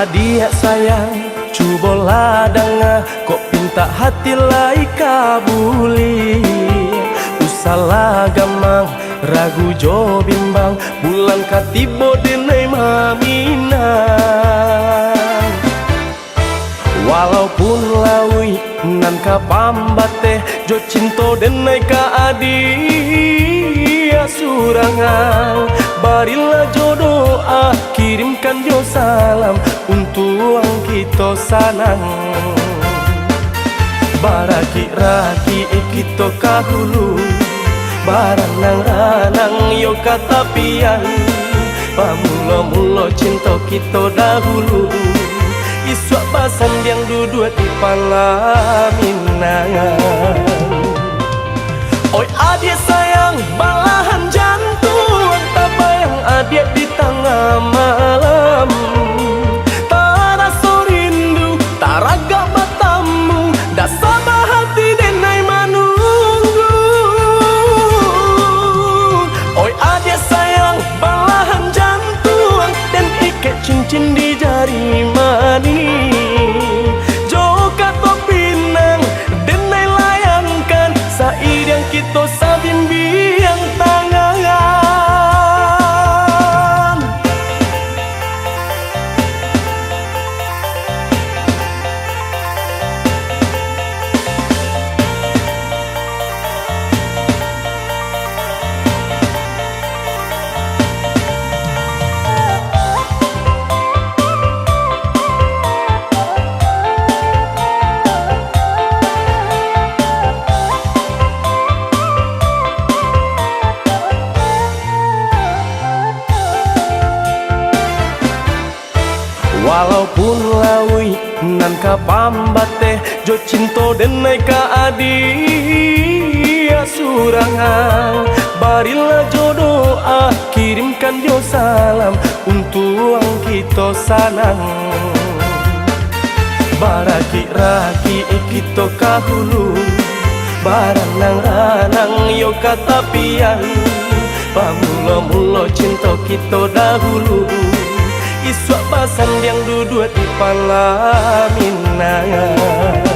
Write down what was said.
Adik sayang, cubalah dengar, kok pinta hati lai kabuli. Usalah gamang, ragu jo bimbang, bulan katibo denai maminang. Walaupun lawi nan ka pambate, jo cinto denai ka adia surangan. Barilah jo doa, kirimkan jo salam untuk kita sanang. Baraki-raki kita kahulu, baranang-ranang yo katapian. Pamulo-mulo cinta kita dahulu, iswak basan yang duduk di palaminangan. Oi adik sayang, balahan jantung, tak bayang adik di tengah malam. Tak rasa rindu, tak raga matamu, dah sama hati denai menunggu. Oi adik sayang, balahan jantung, dan ikat cincin di jari mani. Joka topinang, denai layangkan, sair yang kita sabimbiang tangan. Walaupun lawi nan ka pambate, jo cinto denai ka adia surangan. Barilah jo doa, kirimkan jo salam untuk kita sanang. Baraki-raki kita kahulu, baranang-ranang yo katapian. Pamulo-mulo cinta kita dahulu, iswak basan yang duduk di palaminangan.